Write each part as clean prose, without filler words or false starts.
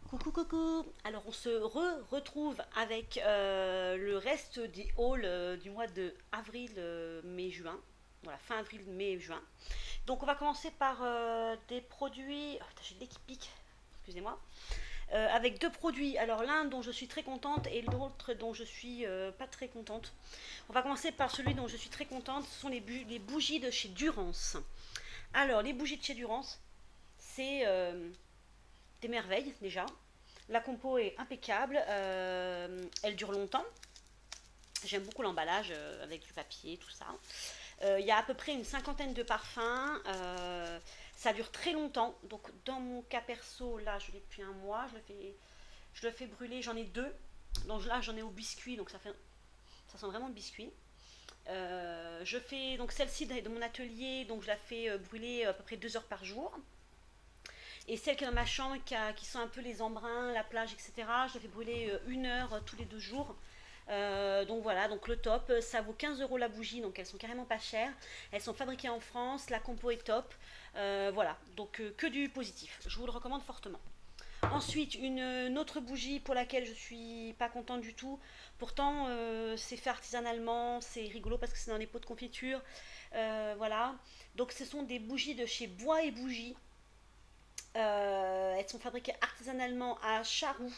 Coucou coucou. Alors on se retrouve avec le reste des hauls du mois de avril, mai, juin. Voilà, fin avril, mai, juin. Donc on va commencer par des produits. Oh, putain, j'ai le nez qui pique, excusez-moi. Avec deux produits. Alors l'un dont je suis très contente et l'autre dont je suis pas très contente. On va commencer par celui dont je suis très contente. Ce sont les bougies de chez Durance. Alors les bougies de chez Durance, c'est des merveilles déjà. La compo est impeccable, elle dure longtemps. J'aime beaucoup l'emballage avec du papier, tout ça. Il y a à peu près une cinquantaine de parfums. Ça dure très longtemps. Donc dans mon cas perso, là je l'ai depuis un mois. Je le fais brûler, j'en ai deux. Donc là j'en ai au biscuit, donc ça sent vraiment le biscuit. Je fais donc celle-ci de mon atelier, donc je la fais brûler à peu près 2 heures par jour. Et celle qui est dans ma chambre, qui sent un peu les embruns, la plage, etc., je la fais brûler 1 heure tous les 2 jours. Donc voilà, donc le top, ça vaut 15 euros la bougie, donc elles sont carrément pas chères. Elles sont fabriquées en France, la compo est top. Voilà, donc que du positif. Je vous le recommande fortement. Ensuite, une autre bougie pour laquelle je suis pas contente du tout. Pourtant, c'est fait artisanalement, c'est rigolo parce que c'est dans les pots de confiture. Voilà. Donc, ce sont des bougies de chez Bois et Bougies. Elles sont fabriquées artisanalement à Charroux,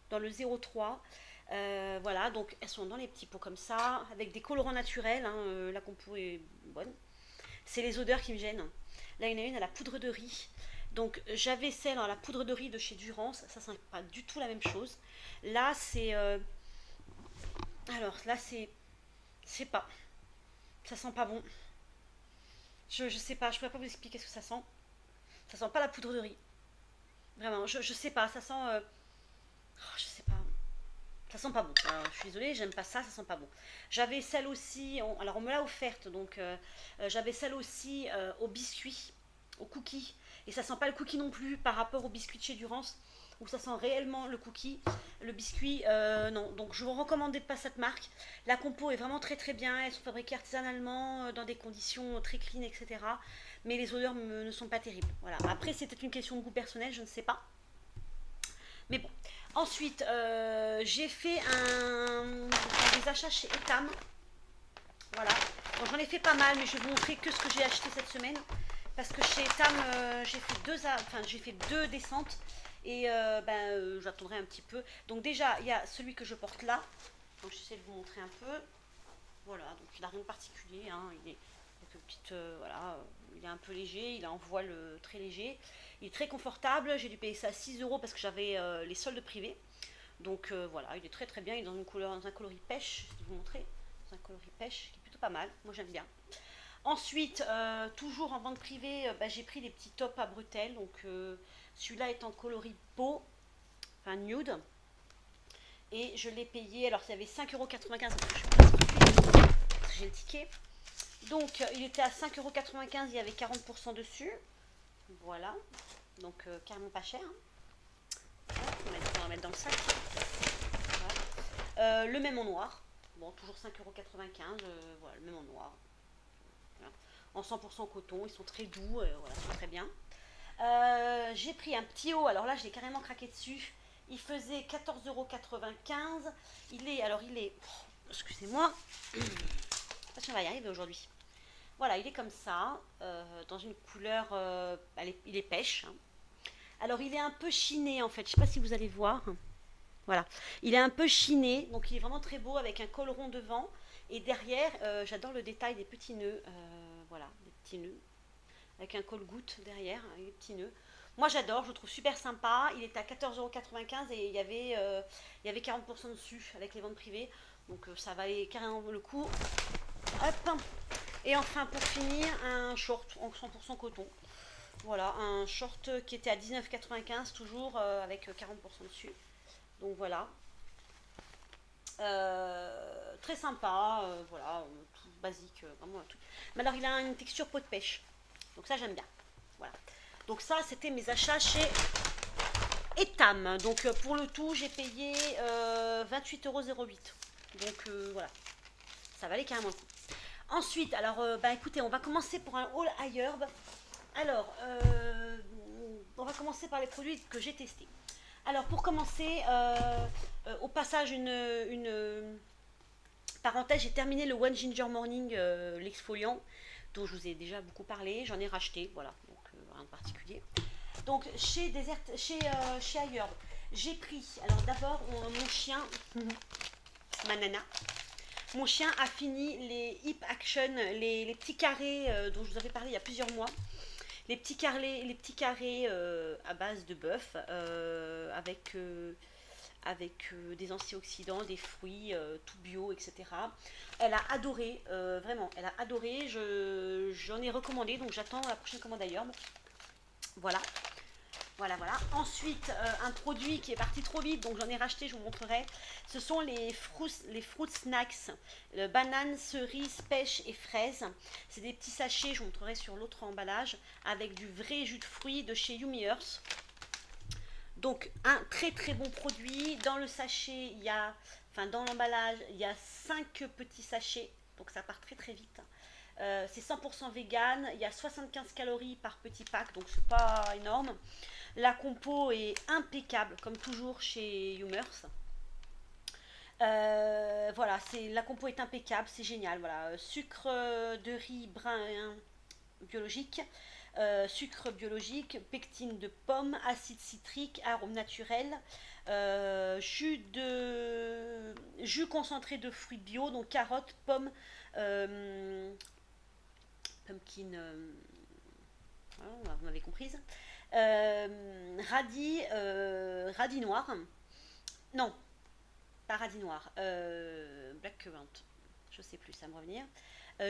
dans le 03. Voilà, donc elles sont dans les petits pots comme ça, avec des colorants naturels. Hein, la compo est bonne. C'est les odeurs qui me gênent. Là, il y en a une à la poudre de riz. Donc, j'avais celle à la poudre de riz de chez Durance. Ça sent pas du tout la même chose. Là, c'est. Alors, là, c'est. Je sais pas. Ça sent pas bon. Je sais pas. Je pourrais pas vous expliquer ce que ça sent. Ça sent pas la poudre de riz. Vraiment, je sais pas. Ça sent. Je sais pas. Ça sent pas bon. Je suis désolée, j'aime pas ça, ça sent pas bon. J'avais celle aussi, alors on me l'a offerte, donc j'avais celle aussi au biscuit, au cookie. Et ça sent pas le cookie non plus par rapport au biscuit de chez Durance, où ça sent réellement le cookie. Le biscuit, non. Donc je vous recommande pas cette marque. La compo est vraiment très très bien. Elles sont fabriquées artisanalement, dans des conditions très clean, etc. Mais les odeurs ne sont pas terribles. Voilà. Après, c'est peut-être une question de goût personnel, je ne sais pas. Mais bon. Ensuite, j'ai fait des achats chez Etam. Voilà. Donc j'en ai fait pas mal, mais je vais vous montrer que ce que j'ai acheté cette semaine. Parce que chez Etam, j'ai fait deux descentes. Et j'attendrai un petit peu. Donc déjà, il y a celui que je porte là. Donc j'essaie de vous montrer un peu. Voilà, donc il n'a rien de particulier. Hein. Il est voilà, il est un peu léger, il est en voile très léger. Il est très confortable, j'ai dû payer ça à 6 euros parce que j'avais les soldes privés. Donc voilà, il est très très bien, il est dans un coloris pêche, je vais vous montrer. Dans un coloris pêche qui est plutôt pas mal, moi j'aime bien. Ensuite, toujours en vente privée, j'ai pris les petits tops à bretelles. Donc celui-là est en coloris peau, enfin nude. Et je l'ai payé, alors ça avait 5,95 €, parce que j'ai le ticket. Donc il était à 5,95 €, il y avait 40% dessus. Voilà, donc carrément pas cher. Hein. On va mettre dans le sac. Voilà. Le même en noir. Bon, toujours 5,95 €. Voilà, le même en noir. Voilà. En 100% coton, ils sont très doux, voilà, ils sont très bien. J'ai pris un petit haut, alors là je l'ai carrément craqué dessus. Il faisait 14,95 €. Il est. Excusez-moi. Je sais pas si on va y arriver aujourd'hui. Voilà, il est comme ça, dans une couleur, il est pêche. Hein. Alors il est un peu chiné en fait, je ne sais pas si vous allez voir. Voilà, il est un peu chiné, donc il est vraiment très beau avec un col rond devant. Et derrière, j'adore le détail des petits nœuds, voilà, des petits nœuds, avec un col goutte derrière, avec des petits nœuds. Moi j'adore, je le trouve super sympa. Il était à 14,95 € et il y avait 40% dessus avec les ventes privées. Donc ça valait carrément le coup. Hop. Et enfin, pour finir, un short en 100% coton. Voilà, un short qui était à 19,95 € toujours avec 40% dessus. Donc voilà. Très sympa, voilà, tout basique, vraiment un truc. Mais alors il a une texture peau de pêche. Donc ça j'aime bien. Voilà. Donc ça c'était mes achats chez Etam. Donc pour le tout j'ai payé 28,08 €. Donc voilà. Ça valait carrément le coup. Ensuite, alors, écoutez, on va commencer pour un haul à herbe. Alors, on va commencer par les produits que j'ai testés. Alors pour commencer, au passage, une parenthèse, j'ai terminé le One Ginger Morning, l'exfoliant, dont je vous ai déjà beaucoup parlé. J'en ai racheté, voilà, donc rien de particulier. Donc chez Desert, chez Ailleurs, j'ai pris, alors d'abord mon chien, ma nana, mon chien a fini les Hip Action, les petits carrés dont je vous avais parlé il y a plusieurs mois. Les petits carrés à base de bœuf avec des antioxydants, des fruits, tout bio, etc. Elle a adoré, vraiment, elle a adoré. J'en ai recommandé, donc j'attends la prochaine commande à Yorb. Voilà. Voilà, voilà. Ensuite, un produit qui est parti trop vite, donc j'en ai racheté, je vous montrerai. Ce sont les fruit snacks, banane, cerise, pêche et fraise. C'est des petits sachets, je vous montrerai sur l'autre emballage, avec du vrai jus de fruits de chez Yummy Earth. Donc, un très très bon produit. Dans le sachet, il y a, enfin dans l'emballage, il y a 5 petits sachets, donc ça part très très vite. C'est 100% vegan, il y a 75 calories par petit pack, donc c'est pas énorme. La compo est impeccable, comme toujours chez Humors. Voilà, la compo est impeccable, c'est génial. Voilà, sucre de riz brun biologique, sucre biologique, pectine de pomme, acide citrique, arôme naturel, jus concentré de fruits bio, donc carottes, pommes, pumpkin, vous m'avez comprise. Radis noir. Non, pas radis noir. Blackcurrant. Je sais plus, ça va me revenir.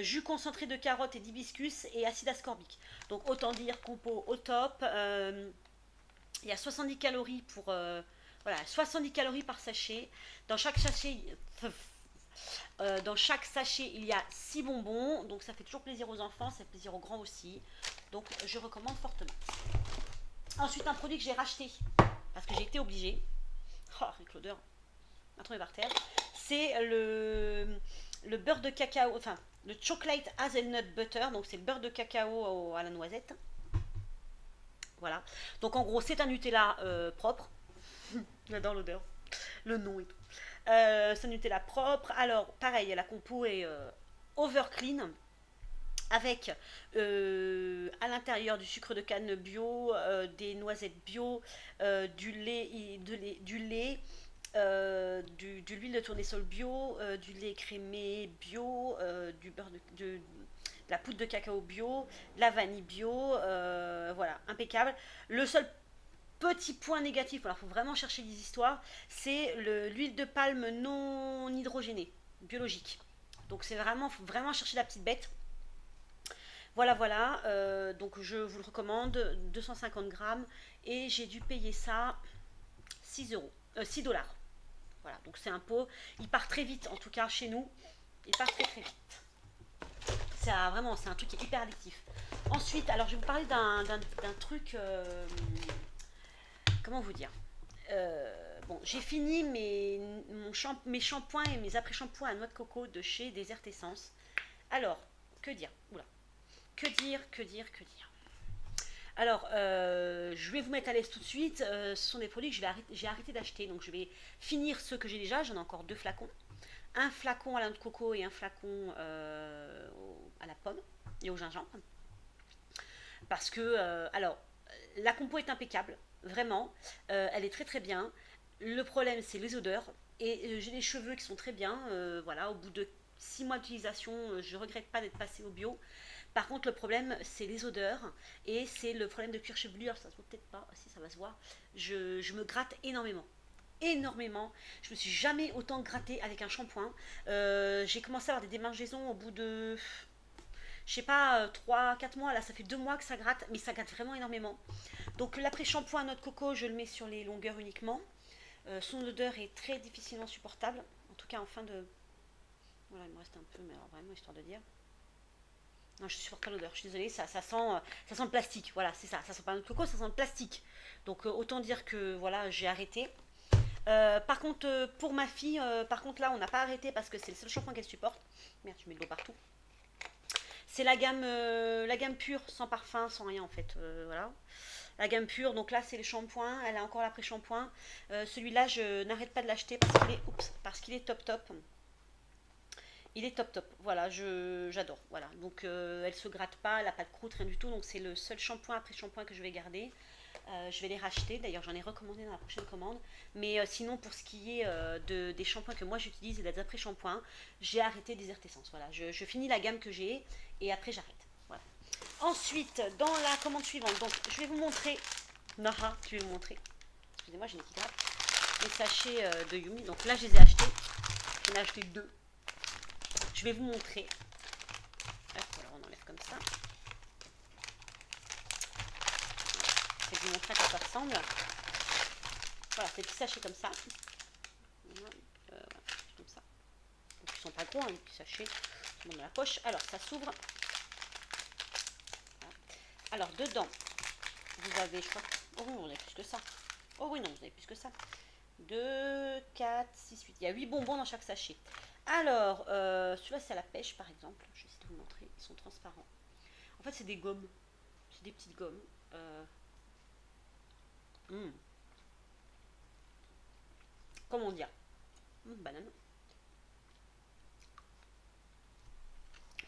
Jus concentré de carottes et d'hibiscus et acide ascorbique. Donc autant dire compo au top. Il y a 70 calories pour... voilà, 70 calories par sachet. Dans chaque sachet... il y a 6 bonbons, donc ça fait toujours plaisir aux enfants, ça fait plaisir aux grands aussi. Donc je recommande fortement. Ensuite, un produit que j'ai racheté parce que j'ai été obligée. Oh, avec l'odeur, à tomber par terre. C'est le beurre de cacao, enfin le chocolate hazelnut butter. Donc c'est le beurre de cacao à la noisette. Voilà. Donc en gros, c'est un Nutella propre. J'adore l'odeur, le nom et tout. C'est un Nutella propre. Alors pareil, la compo est over clean, avec à l'intérieur du sucre de canne bio, des noisettes bio, du lait, de l'huile de tournesol bio, du lait crémé bio, du beurre de la poudre de cacao bio, la vanille bio, voilà, impeccable. Le seul petit point négatif, alors il faut vraiment chercher des histoires, c'est l'huile de palme non hydrogénée, biologique. Donc c'est vraiment, faut vraiment chercher la petite bête. Voilà, voilà, donc je vous le recommande, 250 grammes, et j'ai dû payer ça 6 euros, 6 dollars. Voilà, donc c'est un pot, il part très vite, en tout cas chez nous, il part très très vite. Vraiment, c'est un truc qui est hyper addictif. Ensuite, alors je vais vous parler d'un truc, comment vous dire, bon, j'ai fini mes shampoings et mes après-shampoings à noix de coco de chez Desert Essence. Alors, que dire? Oula. Que dire? Alors, je vais vous mettre à l'aise tout de suite. Ce sont des produits que j'ai arrêté d'acheter. Donc, je vais finir ceux que j'ai déjà. J'en ai encore 2 flacons. Un flacon à la noix de coco et un flacon à la pomme et au gingembre. Parce que, alors, la compo est impeccable. Vraiment. Elle est très très bien. Le problème, c'est les odeurs. Et j'ai des cheveux qui sont très bien. Voilà, au bout de 6 mois d'utilisation, je regrette pas d'être passée au bio. Par contre, le problème, c'est les odeurs et c'est le problème de cuir chevelu. Alors, ça se voit peut-être pas, si ça va se voir. Je me gratte énormément. Énormément. Je me suis jamais autant grattée avec un shampoing. J'ai commencé à avoir des démangeaisons au bout de, je sais pas, 3-4 mois. Là, ça fait 2 mois que ça gratte, mais ça gratte vraiment énormément. Donc, l'après-shampoing à noix de coco, je le mets sur les longueurs uniquement. Son odeur est très difficilement supportable. En tout cas, en fin de. Voilà, il me reste un peu, mais alors vraiment, histoire de dire. Non, je supporte pas l'odeur, je suis désolée, ça sent le plastique, voilà, c'est ça sent pas le coco, ça sent le plastique. Donc autant dire que voilà, j'ai arrêté. Par contre, pour ma fille, par contre là, on n'a pas arrêté parce que c'est le seul shampoing qu'elle supporte. Merde, tu mets de l'eau partout. C'est la gamme pure, sans parfum, sans rien en fait, voilà. La gamme pure, donc là c'est le shampoing, elle a encore l'après-shampoing. Celui-là, je n'arrête pas de l'acheter parce qu'il est top top. Il est top top, voilà, j'adore. Voilà, donc elle se gratte pas, elle n'a pas de croûte, rien du tout. Donc c'est le seul shampoing après shampoing que je vais garder. Je vais les racheter, d'ailleurs j'en ai recommandé dans la prochaine commande. Mais sinon pour ce qui est des shampoings que moi j'utilise et des après shampoings, j'ai arrêté Desert Essence. Voilà, je finis la gamme que j'ai et après j'arrête. Voilà. Ensuite, dans la commande suivante, donc je vais vous montrer. Nora, je vais vous montrer. Excusez-moi, j'ai une petite grappe. Les sachets de Yumi. Donc là je les ai achetés. J'en ai acheté deux. Je vais vous montrer. Hop, alors on enlève comme ça. Je vais vous montrer à quoi ça ressemble. Voilà, ces petits sachets comme ça. Voilà, comme ça. Donc ils sont pas gros, hein, les petits sachets. Ils sont dans la poche. Alors ça s'ouvre. Voilà. Alors dedans, vous avez, je crois. Oh oui, vous en avez plus que ça. Oh oui, non, vous avez plus que ça. 2, 4, 6, 8. Il y a 8 bonbons dans chaque sachet. Alors, celui-là c'est à la pêche par exemple. Je vais essayer de vous montrer. Ils sont transparents. En fait, c'est des gommes. C'est des petites gommes. Comment dire, banane.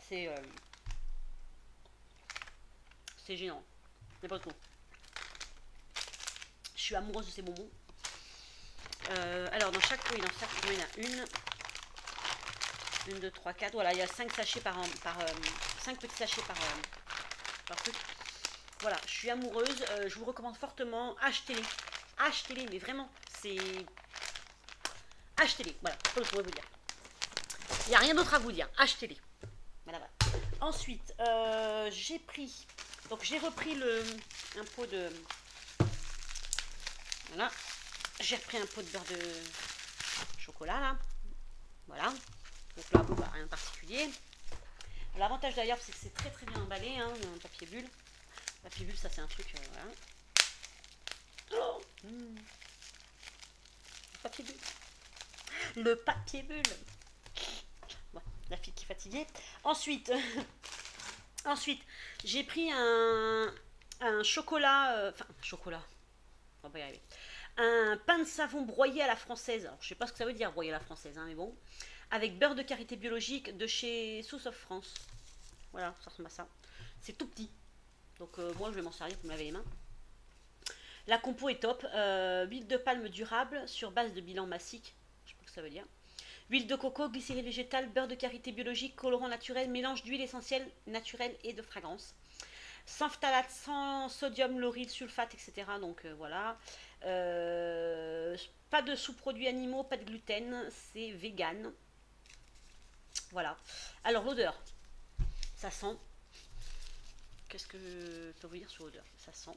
C'est géant. N'importe quoi. Je suis amoureuse de ces bonbons. Alors, dans chaque, oui, il y en a une. 1, 2, 3, 4. Voilà, il y a 5 sachets par 5 petits sachets par truc. Voilà, je suis amoureuse. Je vous recommande fortement. Achetez-les. Achetez-les, mais vraiment, c'est. Achetez-les. Voilà, c'est ce que je pourrais vous dire. Il n'y a rien d'autre à vous dire. Achetez-les. Voilà, voilà. Ensuite, j'ai pris. Donc, j'ai repris un pot de. Voilà. J'ai repris un pot de beurre de chocolat, là. Voilà. Donc là, bah, rien de particulier. L'avantage d'ailleurs, c'est que c'est très très bien emballé, hein, un papier bulle. Papier bulle, ça c'est un truc, voilà. Oh Le papier bulle. Le papier bulle. Bon, la fille qui est fatiguée. Ensuite, ensuite, j'ai pris un chocolat, enfin, chocolat, on va pas y arriver. Un pain de savon broyé à la française. Alors, je sais pas ce que ça veut dire broyé à la française, hein, mais bon. Avec beurre de karité biologique de chez Sauce of France. Voilà, ça ressemble à ça. C'est tout petit. Donc moi je vais m'en servir pour me laver les mains. La compo est top. Huile de palme durable sur base de bilan massique. Je sais pas ce que ça veut dire. Huile de coco, glycérine végétale, beurre de karité biologique, colorant naturel, mélange d'huile essentielle naturelle et de fragrance. Sans phtalate, sans sodium, lauryl, sulfate, etc. Donc voilà. Pas de sous-produits animaux, pas de gluten. C'est vegan. Voilà. Alors l'odeur, ça sent. Qu'est-ce que je peux vous dire sur l'odeur? Ça sent.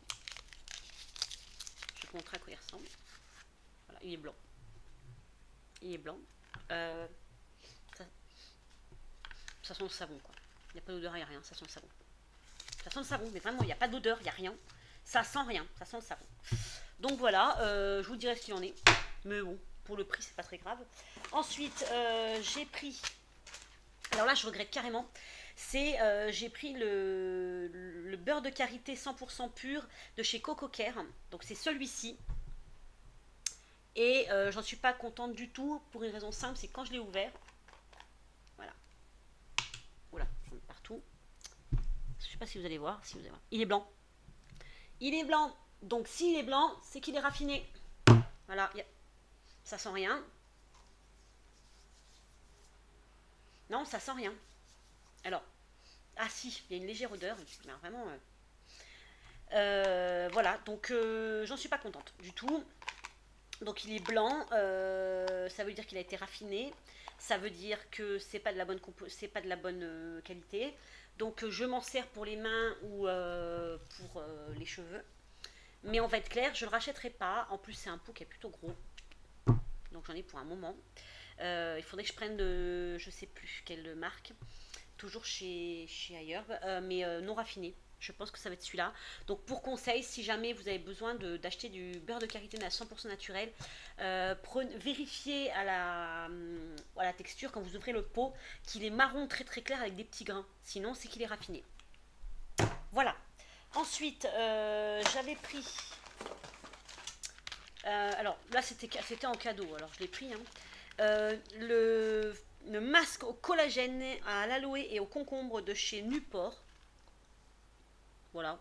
Je vais vous montrer à quoi il ressemble. Voilà, il est blanc. Il est blanc. Ça sent le savon, quoi. Il n'y a pas d'odeur, il n'y a rien. Ça sent le savon. Ça sent le savon, mais vraiment, il n'y a pas d'odeur, il n'y a rien. Ça sent rien. Ça sent le savon. Donc voilà, je vous dirai ce qu'il en est. Mais bon, pour le prix, c'est pas très grave. Ensuite, j'ai pris. Alors là, je regrette carrément. J'ai pris le beurre de karité 100% pur de chez Coco Care. Donc c'est celui-ci. Et j'en suis pas contente du tout pour une raison simple, c'est quand je l'ai ouvert. Voilà. Oula, j'en ai partout. Je sais pas si vous allez voir, si vous allez voir. Il est blanc. Il est blanc. Donc s'il est blanc, c'est qu'il est raffiné. Voilà, ça sent rien. Non, ça sent rien. Alors, ah si, il y a une légère odeur, mais vraiment. Voilà, donc j'en suis pas contente du tout. Donc il est blanc, ça veut dire qu'il a été raffiné, ça veut dire que c'est pas de la bonne qualité. Donc je m'en sers pour les mains ou pour les cheveux. Mais on va être clair, je ne le rachèterai pas. En plus c'est un pot qui est plutôt gros, donc j'en ai pour un moment. Il faudrait que je prenne je sais plus quelle marque, toujours chez ailleurs, mais non raffiné. Je pense que ça va être celui-là. Donc pour conseil, si jamais vous avez besoin d'acheter du beurre de karité à 100% naturel, vérifiez à la texture quand vous ouvrez le pot qu'il est marron très très clair avec des petits grains. Sinon c'est qu'il est raffiné. Voilà. Ensuite, j'avais pris... alors là, c'était en cadeau, alors je l'ai pris. Hein. Le masque au collagène, à l'aloe et au concombre de chez Nuport. Voilà.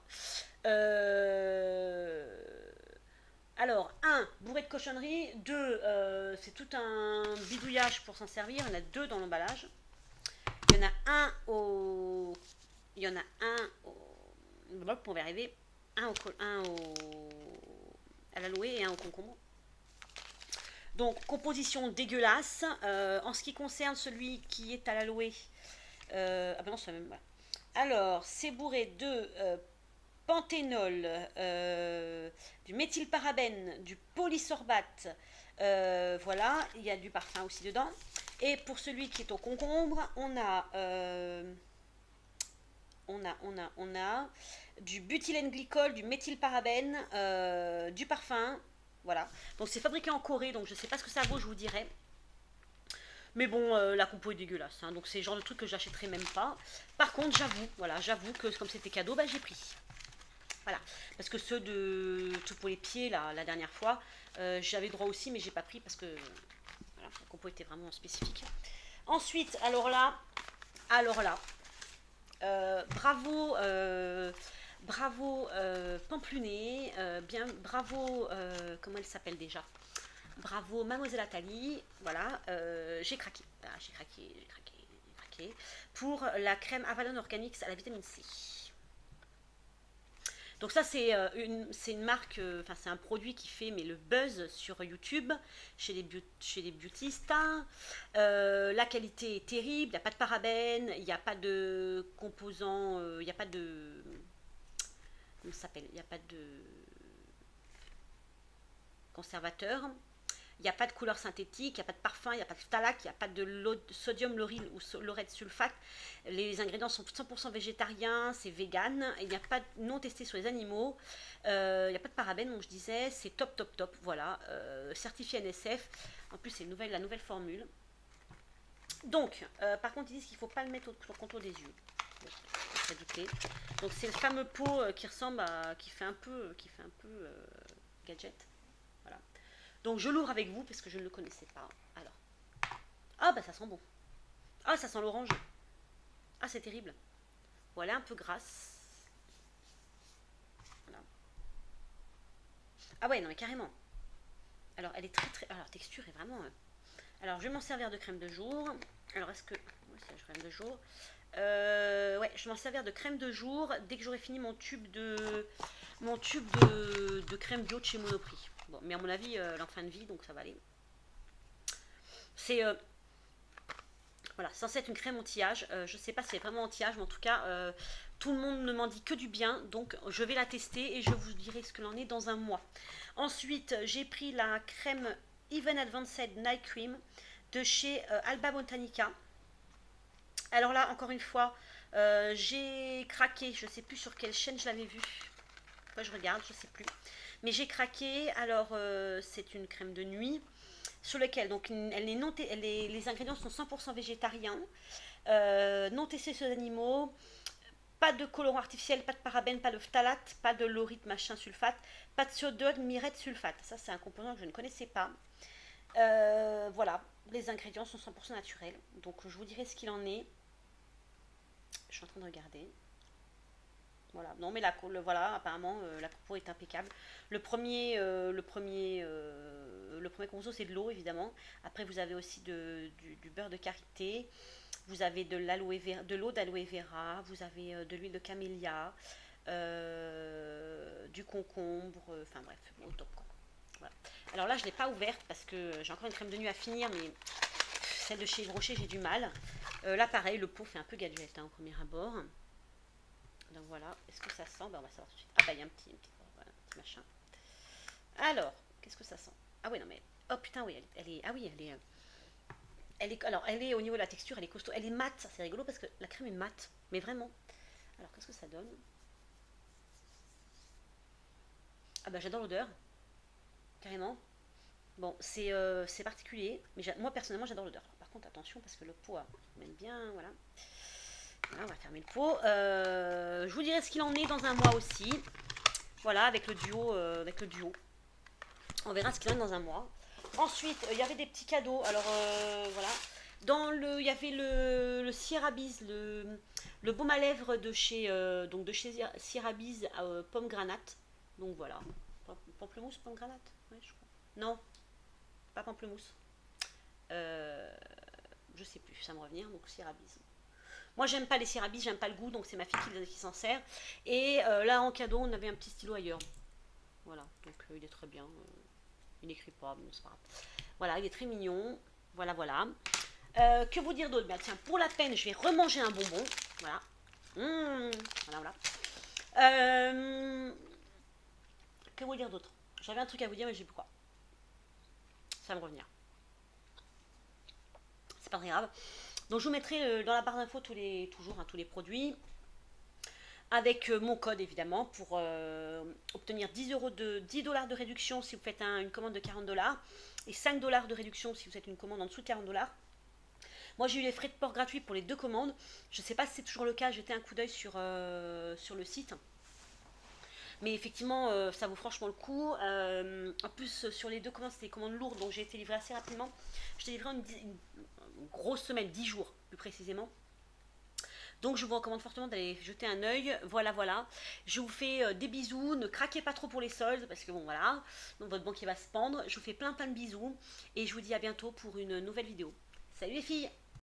Alors, un, bourré de cochonnerie. Deux, c'est tout un bidouillage pour s'en servir. Il y en a deux dans l'emballage. Il y en a un au... Il y en a un au... Pour y arriver. À l'aloe et un au concombre. Donc, composition dégueulasse. En ce qui concerne celui qui est à l'aloe... ah ben non, c'est la même... Voilà. Alors, c'est bourré de panthénol, du méthylparabène, du polysorbate. Voilà, il y a du parfum aussi dedans. Et pour celui qui est au concombre, on a du butylène glycol, du méthylparabène, du parfum. Voilà. Donc c'est fabriqué en Corée, donc je ne sais pas ce que ça vaut, je vous dirai. Mais bon, la compo est dégueulasse, hein, donc c'est le genre de truc que j'achèterai même pas. Par contre, j'avoue que comme c'était cadeau, bah, j'ai pris. Voilà, parce que ceux de tout pour les pieds, là, la dernière fois, j'avais droit aussi, mais j'ai pas pris parce que voilà, la compo était vraiment spécifique. Ensuite, alors là, bravo, bravo Pampluné, bien, bravo, comment elle s'appelle déjà? Bravo Mademoiselle Atali, voilà, j'ai craqué, voilà, j'ai craqué pour la crème Avalon Organics à la vitamine C. Donc ça c'est une marque, enfin c'est un produit qui fait mais le buzz sur YouTube chez les beautistes. La qualité est terrible, il n'y a pas de parabènes, il n'y a pas de composants, il n'y a pas de... Comment ça s'appelle? Il n'y a pas de conservateur. Il n'y a pas de couleur synthétique, il n'y a pas de parfum, il n'y a pas de phtalates, il n'y a pas de sodium lauryl ou laureth sulfate. Les ingrédients sont 100% végétariens, c'est vegan, il n'y a pas non testé sur les animaux, il n'y a pas de parabènes, donc je disais, c'est top, voilà, certifié NSF. En plus, c'est la nouvelle formule. Donc, par contre, ils disent qu'il ne faut pas le mettre au contour des yeux. Bon, douté. Donc, c'est le fameux pot qui ressemble à. Qui fait un peu gadget. Voilà. Donc je l'ouvre avec vous parce que je ne le connaissais pas. Alors. Ah bah ça sent bon. Ah ça sent l'orange. Ah c'est terrible. Voilà, un peu grasse. Voilà. Ah ouais non mais carrément. Alors elle est très. Alors la texture est vraiment... Alors je vais m'en servir de crème de jour. Alors est-ce que... Ouais, c'est crème de jour. Ouais, je vais m'en servir de crème de jour dès que j'aurai fini mon tube de crème bio de chez Monoprix. Bon, mais à mon avis, elle est en fin de vie, donc ça va aller. C'est voilà, censé être une crème anti-âge. Je sais pas si c'est vraiment anti-âge, mais en tout cas, tout le monde ne m'en dit que du bien. Donc, je vais la tester et je vous dirai ce que l'on est dans un mois. Ensuite, j'ai pris la crème Even Advanced Night Cream de chez Alba Botanica. Alors là, encore une fois, j'ai craqué. Je sais plus sur quelle chaîne je l'avais vue. Pourquoi je regarde, je sais plus. Mais j'ai craqué. Alors, c'est une crème de nuit sur lequel donc les ingrédients sont 100% végétariens, non testés sur les animaux, pas de colorant artificiel, pas de parabènes, pas de phtalate, pas de laurite machin sulfate, pas de sodium myrète sulfate. Ça c'est un composant que je ne connaissais pas. Voilà, les ingrédients sont 100% naturels, donc je vous dirai ce qu'il en est. Je suis en train de regarder. Voilà, non mais voilà, apparemment la compo est impeccable. Le premier compost c'est de l'eau évidemment. Après vous avez aussi du beurre de karité, vous avez de l'eau d'aloe vera, vous avez de l'huile de camélia, du concombre, enfin bref, au top quoi. Voilà. Alors là je ne l'ai pas ouverte parce que j'ai encore une crème de nuit à finir, mais celle de chez Yves Rocher j'ai du mal. Là pareil, le pot fait un peu gadget hein, au premier abord. Donc voilà, est-ce que ça sent? Ben, on va savoir tout de suite. Ah bah il y a un petit machin. Alors, qu'est-ce que ça sent? Ah ouais non mais... Oh putain oui, elle est... Ah oui, alors elle est au niveau de la texture, elle est costaud. Elle est mate, c'est rigolo parce que la crème est mate. Mais vraiment. Alors qu'est-ce que ça donne? Ah bah j'adore l'odeur. Carrément. Bon, c'est particulier. Mais moi personnellement j'adore l'odeur. Par contre attention parce que le pot m'aime bien, voilà. Voilà, on va fermer le pot. Je vous dirai ce qu'il en est dans un mois aussi. Voilà, avec le duo. On verra ce qu'il en est dans un mois. Ensuite, il y avait des petits cadeaux. Alors, voilà. Il y avait le Sierra Biz, le baume à lèvres de chez, Sierra Biz pomme granate. Donc voilà. Pamplemousse, pomme granate. Ouais, je crois. Non, pas pamplemousse. Je sais plus, ça me revient. Donc Sierra Biz. Moi, j'aime pas les Sierra Biz, j'aime pas le goût, donc c'est ma fille qui s'en sert. Et là, en cadeau, on avait un petit stylo ailleurs. Voilà, donc il est très bien. Il n'écrit pas, mais c'est pas grave. Voilà, il est très mignon. Voilà, voilà. Que vous dire d'autre? Tiens, pour la peine, je vais remanger un bonbon. Voilà. Voilà, voilà. Que vous dire d'autre? J'avais un truc à vous dire, mais je sais plus quoi. Ça va me revenir. C'est pas très grave. Donc, je vous mettrai dans la barre d'infos tous les produits. Avec mon code évidemment pour obtenir 10 $ de réduction si vous faites une commande de 40 $ et 5 $ de réduction si vous faites une commande en dessous de 40 $. Moi j'ai eu les frais de port gratuits pour les 2 commandes. Je ne sais pas si c'est toujours le cas, jetez un coup d'œil sur le site. Mais effectivement, ça vaut franchement le coup. En plus, sur les 2 commandes, c'était des commandes lourdes, donc j'ai été livrée assez rapidement. Je t'ai livré une grosse semaine, 10 jours plus précisément. Donc je vous recommande fortement d'aller jeter un œil. Voilà, voilà. Je vous fais des bisous. Ne craquez pas trop pour les soldes parce que bon voilà. Donc votre banquier va se pendre. Je vous fais plein de bisous. Et je vous dis à bientôt pour une nouvelle vidéo. Salut les filles!